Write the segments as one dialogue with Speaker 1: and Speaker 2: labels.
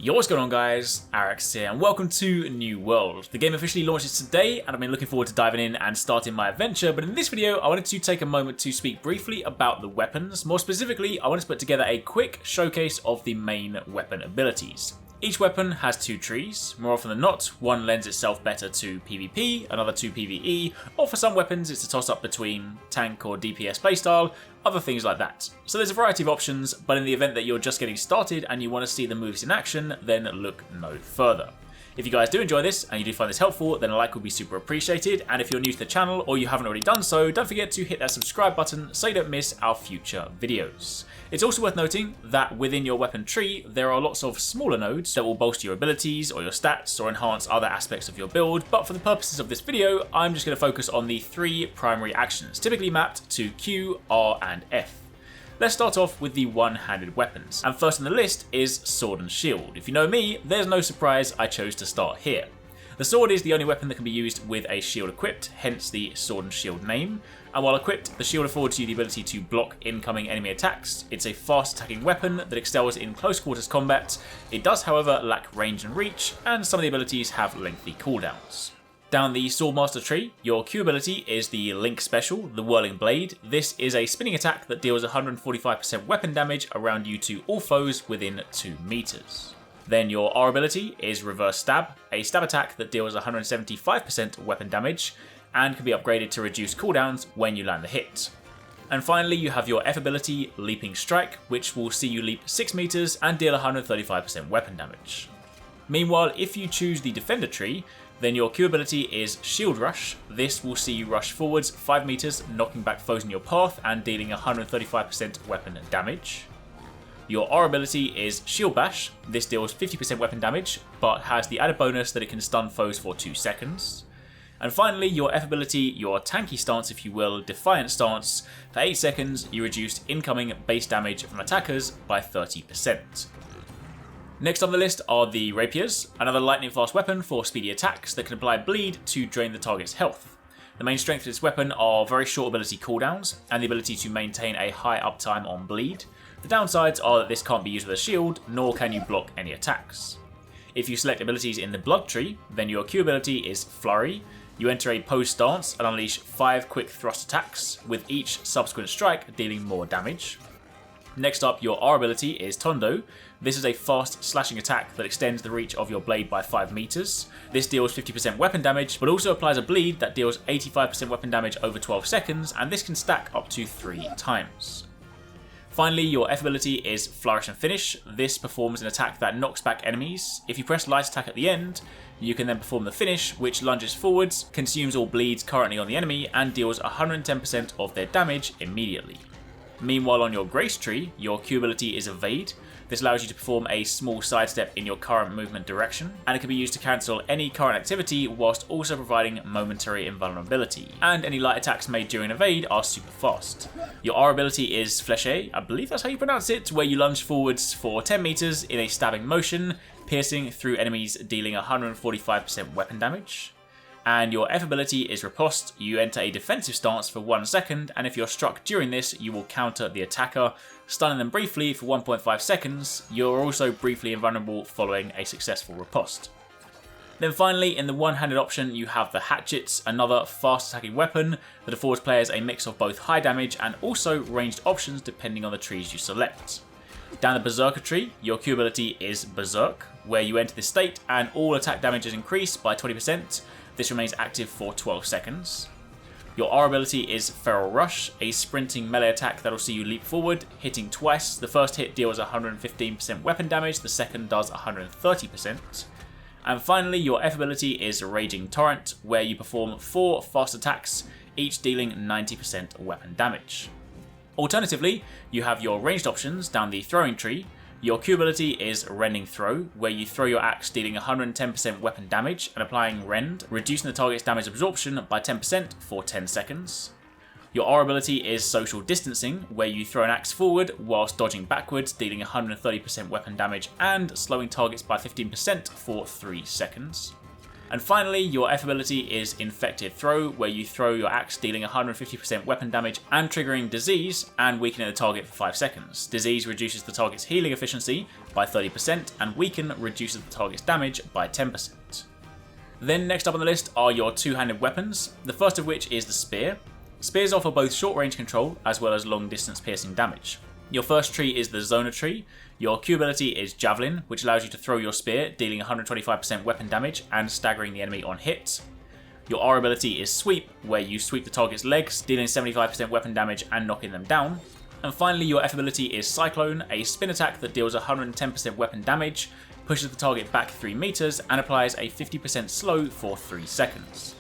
Speaker 1: Yo, what's going on guys, RAPIER here and welcome to New World. The game officially launches today and I've been looking forward to diving in and starting my adventure, but in this video I wanted to take a moment to speak briefly about the weapons. More specifically, I wanted to put together a quick showcase of the main weapon abilities. Each weapon has two trees. More often than not, one lends itself better to PvP, another to PvE, or for some weapons it's a toss up between tank or DPS playstyle, other things like that. So there's a variety of options, but in the event that you're just getting started and you want to see the moves in action, then look no further. If you guys do enjoy this and you do find this helpful, then a like would be super appreciated, and if you're new to the channel or you haven't already done so, don't forget to hit that subscribe button so you don't miss our future videos. It's also worth noting that within your weapon tree, there are lots of smaller nodes that will bolster your abilities or your stats or enhance other aspects of your build, but for the purposes of this video, I'm just going to focus on the three primary actions, typically mapped to Q, R, and F. Let's start off with the one-handed weapons, and first on the list is Sword and Shield. If you know me, there's no surprise I chose to start here. The sword is the only weapon that can be used with a shield equipped, hence the Sword and Shield name, and while equipped, the shield affords you the ability to block incoming enemy attacks. It's a fast attacking weapon that excels in close quarters combat. It does however lack range and reach, and some of the abilities have lengthy cooldowns. Down the Swordmaster tree, your Q ability is the Link Special, the Whirling Blade. This is a spinning attack that deals 145% weapon damage around you to all foes within 2 meters. Then your R ability is Reverse Stab, a stab attack that deals 175% weapon damage and can be upgraded to reduce cooldowns when you land the hit. And finally you have your F ability, Leaping Strike, which will see you leap 6 meters and deal 135% weapon damage. Meanwhile, if you choose the Defender tree, then your Q ability is Shield Rush. This will see you rush forwards 5 meters, knocking back foes in your path and dealing 135% weapon damage. Your R ability is Shield Bash. This deals 50% weapon damage, but has the added bonus that it can stun foes for 2 seconds. And finally, your F ability, your tanky stance if you will, Defiant Stance. For 8 seconds, you reduce incoming base damage from attackers by 30%. Next on the list are the Rapiers, another lightning fast weapon for speedy attacks that can apply bleed to drain the target's health. The main strength of this weapon are very short ability cooldowns and the ability to maintain a high uptime on bleed. The downsides are that this can't be used with a shield, nor can you block any attacks. If you select abilities in the Blood tree, then your Q ability is Flurry. You enter a pose stance and unleash 5 quick thrust attacks, with each subsequent strike dealing more damage. Next up, your R ability is Tondo. This is a fast slashing attack that extends the reach of your blade by 5 meters. This deals 50% weapon damage, but also applies a bleed that deals 85% weapon damage over 12 seconds, and this can stack up to 3 times. Finally, your F ability is Flourish and Finish. This performs an attack that knocks back enemies. If you press light attack at the end, you can then perform the finish, which lunges forwards, consumes all bleeds currently on the enemy, and deals 110% of their damage immediately. Meanwhile, on your Grace tree, your Q ability is Evade. This allows you to perform a small sidestep in your current movement direction, and it can be used to cancel any current activity whilst also providing momentary invulnerability. And any light attacks made during Evade are super fast. Your R ability is Fléché, I believe that's how you pronounce it, where you lunge forwards for 10 meters in a stabbing motion, piercing through enemies, dealing 145% weapon damage. And your F ability is Riposte. You enter a defensive stance for 1 second, and if you're struck during this, you will counter the attacker, stunning them briefly for 1.5 seconds. You're also briefly invulnerable following a successful riposte. Then finally, in the one-handed option, you have the Hatchets, another fast attacking weapon that affords players a mix of both high damage and also ranged options depending on the trees you select. Down the Berserker tree, your Q ability is Berserk, where you enter this state and all attack damage is increased by 20%. This remains active for 12 seconds. Your R ability is Feral Rush, a sprinting melee attack that will see you leap forward, hitting twice. The first hit deals 115% weapon damage, the second does 130%. And finally, your F ability is Raging Torrent, where you perform 4 fast attacks, each dealing 90% weapon damage. Alternatively, you have your ranged options down the Throwing tree. Your Q ability is Rending Throw, where you throw your axe dealing 110% weapon damage and applying Rend, reducing the target's damage absorption by 10% for 10 seconds. Your R ability is Social Distancing, where you throw an axe forward whilst dodging backwards, dealing 130% weapon damage and slowing targets by 15% for 3 seconds. And finally, your F ability is Infected Throw, where you throw your axe dealing 150% weapon damage and triggering Disease and weakening the target for 5 seconds. Disease reduces the target's healing efficiency by 30% and Weaken reduces the target's damage by 10%. Then next up on the list are your two-handed weapons, the first of which is the Spear. Spears offer both short-range control as well as long-distance piercing damage. Your first tree is the Zoner tree. Your Q ability is Javelin, which allows you to throw your spear, dealing 125% weapon damage and staggering the enemy on hit. Your R ability is Sweep, where you sweep the target's legs, dealing 75% weapon damage and knocking them down. And finally, your F ability is Cyclone, a spin attack that deals 110% weapon damage, pushes the target back 3 meters and applies a 50% slow for 3 seconds.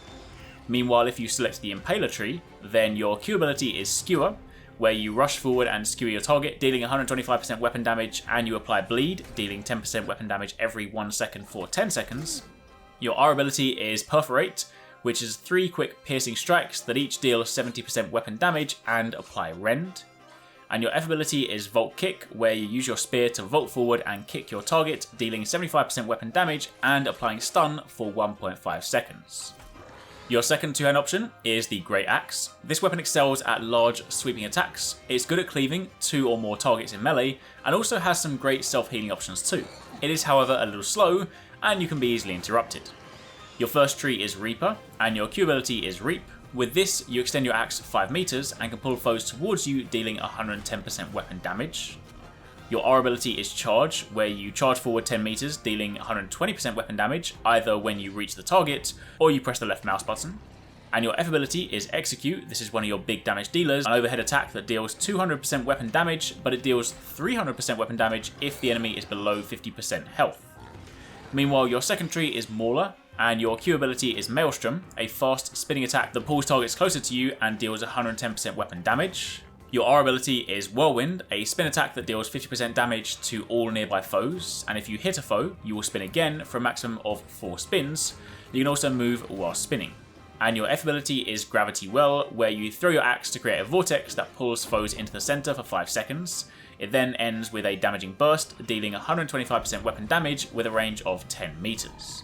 Speaker 1: Meanwhile, if you select the Impaler tree, then your Q ability is Skewer, where you rush forward and skewer your target, dealing 125% weapon damage, and you apply Bleed, dealing 10% weapon damage every 1 second for 10 seconds. Your R ability is Perforate, which is 3 quick piercing strikes that each deal 70% weapon damage and apply Rend. And your F ability is Vault Kick, where you use your spear to vault forward and kick your target, dealing 75% weapon damage and applying Stun for 1.5 seconds. Your second two-hand option is the Great Axe. This weapon excels at large sweeping attacks, it's good at cleaving 2 or more targets in melee, and also has some great self-healing options too. It is however a little slow, and you can be easily interrupted. Your first tree is Reaper, and your Q ability is Reap. With this, you extend your axe 5 meters and can pull foes towards you, dealing 110% weapon damage. Your R ability is Charge, where you charge forward 10 meters, dealing 120% weapon damage, either when you reach the target or you press the left mouse button. And your F ability is Execute. This is one of your big damage dealers, an overhead attack that deals 200% weapon damage, but it deals 300% weapon damage if the enemy is below 50% health. Meanwhile, your second tree is Mauler, and your Q ability is Maelstrom, a fast spinning attack that pulls targets closer to you and deals 110% weapon damage. Your R ability is Whirlwind, a spin attack that deals 50% damage to all nearby foes, and if you hit a foe, you will spin again for a maximum of 4 spins. You can also move while spinning. And your F ability is Gravity Well, where you throw your axe to create a vortex that pulls foes into the center for 5 seconds. It then ends with a damaging burst, dealing 125% weapon damage with a range of 10 meters.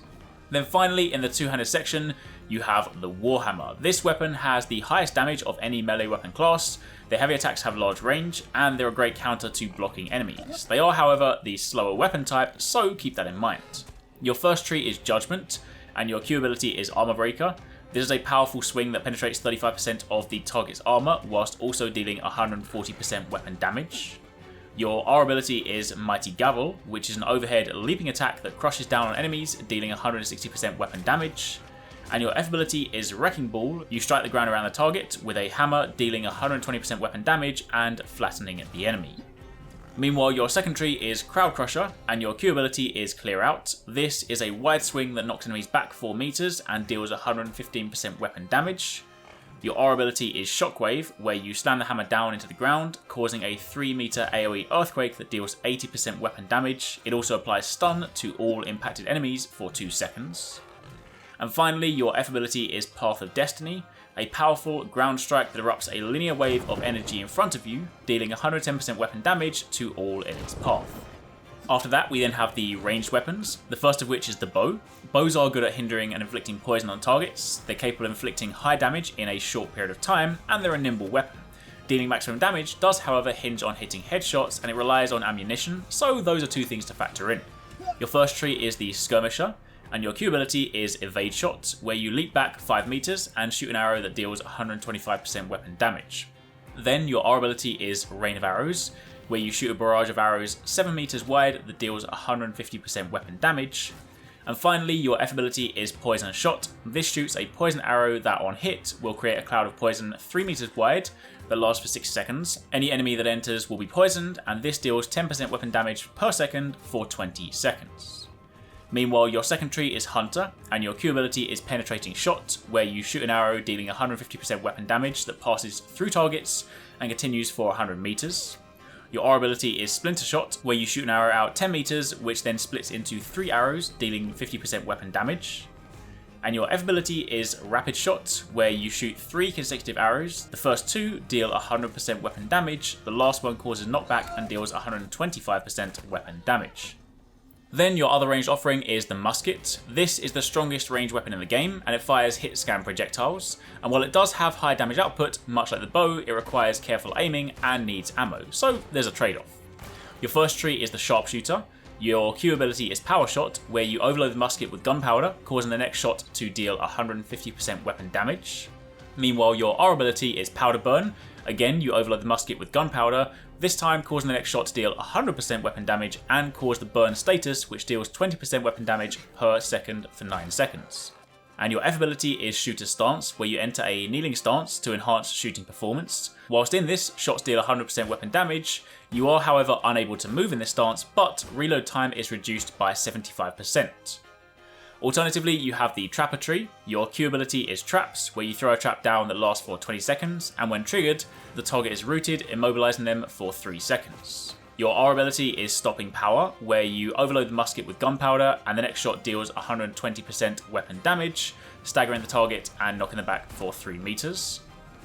Speaker 1: Then finally, in the two-handed section, you have the Warhammer. This weapon has the highest damage of any melee weapon class. Their heavy attacks have large range, and they're a great counter to blocking enemies. They are, however, the slower weapon type, so keep that in mind. Your first tree is Judgment, and your Q ability is Armor Breaker. This is a powerful swing that penetrates 35% of the target's armor, whilst also dealing 140% weapon damage. Your R ability is Mighty Gavel, which is an overhead leaping attack that crushes down on enemies, dealing 160% weapon damage. And your F ability is Wrecking Ball. You strike the ground around the target with a hammer, dealing 120% weapon damage and flattening the enemy. Meanwhile, your second tree is Crowd Crusher, and your Q ability is Clear Out. This is a wide swing that knocks enemies back 4 meters and deals 115% weapon damage. Your R ability is Shockwave, where you slam the hammer down into the ground, causing a 3 meter AoE earthquake that deals 80% weapon damage. It also applies stun to all impacted enemies for 2 seconds. And finally, your F ability is Path of Destiny, a powerful ground strike that erupts a linear wave of energy in front of you, dealing 110% weapon damage to all in its path. After that, we then have the ranged weapons, the first of which is the bow. Bows are good at hindering and inflicting poison on targets. They're capable of inflicting high damage in a short period of time, and they're a nimble weapon. Dealing maximum damage does, however, hinge on hitting headshots, and it relies on ammunition, so those are 2 things to factor in. Your first tree is the Skirmisher, and your Q ability is Evade Shot, where you leap back 5 meters and shoot an arrow that deals 125% weapon damage. Then your R ability is Rain of Arrows, where you shoot a barrage of arrows 7 meters wide that deals 150% weapon damage. And finally, your F ability is Poison Shot. This shoots a poison arrow that on hit will create a cloud of poison 3 meters wide that lasts for 6 seconds. Any enemy that enters will be poisoned, and this deals 10% weapon damage per second for 20 seconds. Meanwhile, your second tree is Hunter, and your Q ability is Penetrating Shot, where you shoot an arrow dealing 150% weapon damage that passes through targets and continues for 100 meters. Your R ability is Splinter Shot, where you shoot an arrow out 10 meters, which then splits into 3 arrows, dealing 50% weapon damage. And your F ability is Rapid Shot, where you shoot 3 consecutive arrows. The first 2 deal 100% weapon damage, the last one causes knockback and deals 125% weapon damage. Then your other ranged offering is the musket. This is the strongest ranged weapon in the game, and it fires hit scan projectiles, and while it does have high damage output, much like the bow, it requires careful aiming and needs ammo, so there's a trade-off. Your first tree is the sharpshooter. Your Q ability is power shot, where you overload the musket with gunpowder, causing the next shot to deal 150% weapon damage. Meanwhile, your R ability is powder burn. Again, you overload the musket with gunpowder, this time causing the next shot to deal 100% weapon damage and cause the burn status, which deals 20% weapon damage per second for 9 seconds. And your F ability is shooter stance, where you enter a kneeling stance to enhance shooting performance. Whilst in this, shots deal 100% weapon damage. You are however unable to move in this stance, but reload time is reduced by 75%. Alternatively, you have the Trapper tree. Your Q ability is Traps, where you throw a trap down that lasts for 20 seconds, and when triggered, the target is rooted, immobilizing them for 3 seconds. Your R ability is Stopping Power, where you overload the musket with gunpowder, and the next shot deals 120% weapon damage, staggering the target and knocking them back for 3 meters.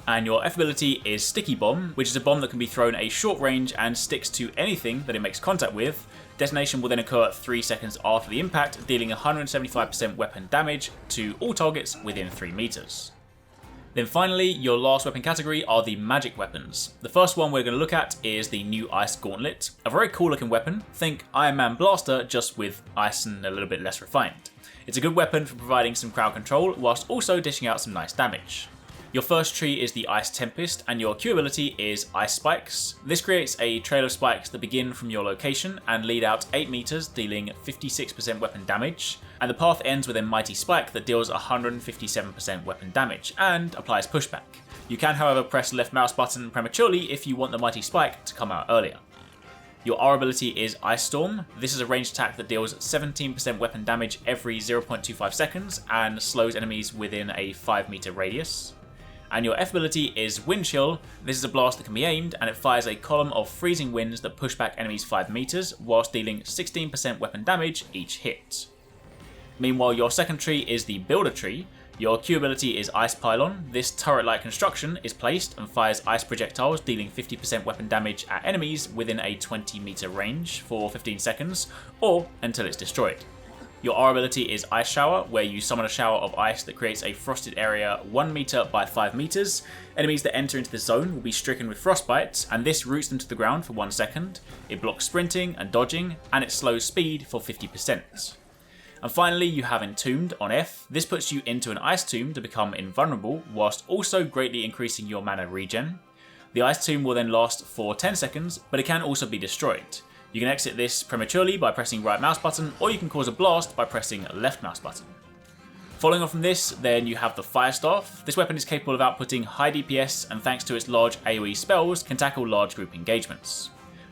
Speaker 1: And your F ability is Sticky Bomb, which is a bomb that can be thrown at a short range and sticks to anything that it makes contact with. Detonation will then occur 3 seconds after the impact, dealing 175% weapon damage to all targets within 3 meters. Then finally, your last weapon category are the magic weapons. The first one we're going to look at is the new Ice Gauntlet, a very cool looking weapon. Think Iron Man Blaster, just with ice and a little bit less refined. It's a good weapon for providing some crowd control, whilst also dishing out some nice damage. Your first tree is the Ice Tempest, and your Q ability is Ice Spikes. This creates a trail of spikes that begin from your location and lead out 8 meters, dealing 56% weapon damage, and the path ends with a mighty spike that deals 157% weapon damage and applies pushback. You can however press left mouse button prematurely if you want the mighty spike to come out earlier. Your R ability is Ice Storm. This is a ranged attack that deals 17% weapon damage every 0.25 seconds and slows enemies within a 5 meter radius. And your F ability is Wind Chill. This is a blast that can be aimed, and it fires a column of freezing winds that push back enemies 5 meters, whilst dealing 16% weapon damage each hit. Meanwhile, your second tree is the Builder tree. Your Q ability is Ice Pylon. This turret-like construction is placed and fires ice projectiles, dealing 50% weapon damage at enemies within a 20 meter range for 15 seconds, or until it's destroyed. Your R ability is Ice Shower, where you summon a shower of ice that creates a frosted area 1 meter by 5 meters. Enemies that enter into the zone will be stricken with frostbite, and this roots them to the ground for 1 second. It blocks sprinting and dodging, and it slows speed for 50%. And finally, you have Entombed on F. This puts you into an Ice Tomb to become invulnerable, whilst also greatly increasing your mana regen. The Ice Tomb will then last for 10 seconds, but it can also be destroyed. You can exit this prematurely by pressing right mouse button, or you can cause a blast by pressing left mouse button. Following on from this, then you have the Fire Staff. This weapon is capable of outputting high DPS, and thanks to its large AoE spells, can tackle large group engagements.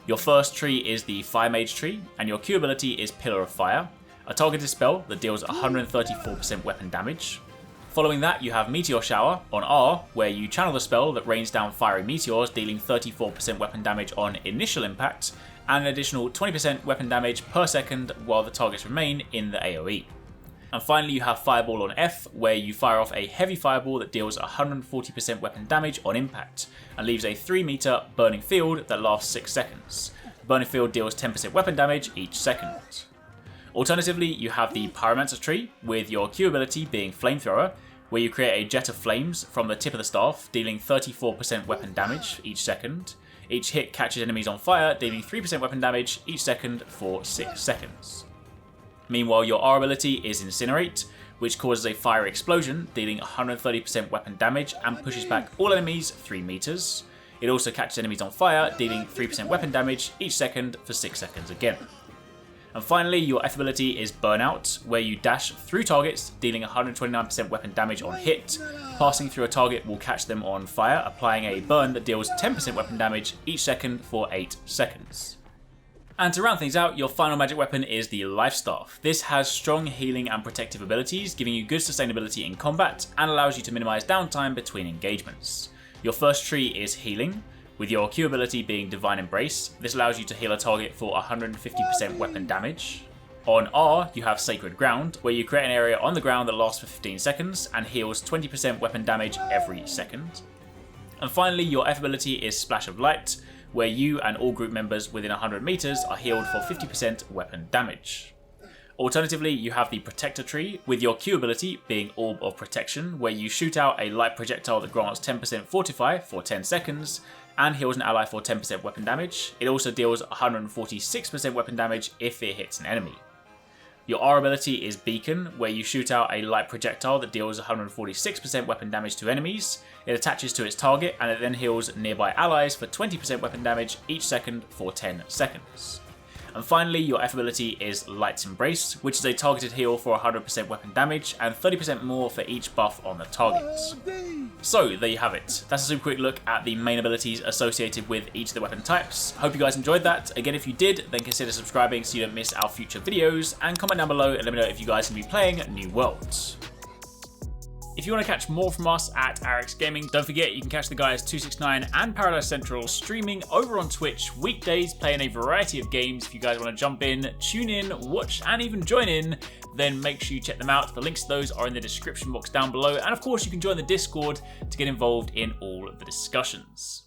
Speaker 1: Your first tree is the Fire Mage tree, and your Q ability is Pillar of Fire, a targeted spell that deals 134% weapon damage. Following that, you have Meteor Shower on R, where you channel the spell that rains down fiery meteors, dealing 34% weapon damage on initial impact, and an additional 20% weapon damage per second while the targets remain in the AoE. And finally, you have Fireball on F, where you fire off a heavy fireball that deals 140% weapon damage on impact, and leaves a 3 meter burning field that lasts 6 seconds. The burning field deals 10% weapon damage each second. Alternatively, you have the Pyromancer tree, with your Q ability being Flamethrower, where you create a jet of flames from the tip of the staff, dealing 34% weapon damage each second. Each hit catches enemies on fire, dealing 3% weapon damage each second for 6 seconds. Meanwhile, your R ability is Incinerate, which causes a fiery explosion, dealing 130% weapon damage and pushes back all enemies 3 meters. It also catches enemies on fire, dealing 3% weapon damage each second for 6 seconds again. And finally, your F ability is Burnout, where you dash through targets, dealing 129% weapon damage on hit. Passing through a target will catch them on fire, applying a burn that deals 10% weapon damage each second for 8 seconds. And to round things out, your final magic weapon is the Life Staff. This has strong healing and protective abilities, giving you good sustainability in combat and allows you to minimize downtime between engagements. Your first tree is Healing, with your Q ability being Divine Embrace. This allows you to heal a target for 150% weapon damage. On R, you have Sacred Ground, where you create an area on the ground that lasts for 15 seconds and heals 20% weapon damage every second. And finally, your F ability is Splash of Light, where you and all group members within 100 meters are healed for 50% weapon damage. Alternatively, you have the Protector tree, with your Q ability being Orb of Protection, where you shoot out a light projectile that grants 10% Fortify for 10 seconds, and heals an ally for 10% weapon damage. It also deals 146% weapon damage if it hits an enemy. Your R ability is Beacon, where you shoot out a light projectile that deals 146% weapon damage to enemies. It attaches to its target, and it then heals nearby allies for 20% weapon damage each second for 10 seconds. And finally, your F ability is Light's Embrace, which is a targeted heal for 100% weapon damage and 30% more for each buff on the target. So there you have it. That's a super quick look at the main abilities associated with each of the weapon types. Hope you guys enjoyed that. Again, if you did, then consider subscribing so you don't miss our future videos, and comment down below and let me know if you guys can be playing New Worlds. If you want to catch more from us at HyperX Gaming, don't forget you can catch the guys TwoSixNine and Paradise Central streaming over on Twitch weekdays, playing a variety of games. If you guys want to jump in, tune in, watch, and even join in, then make sure you check them out. The links to those are in the description box down below, and of course you can join the Discord to get involved in all of the discussions.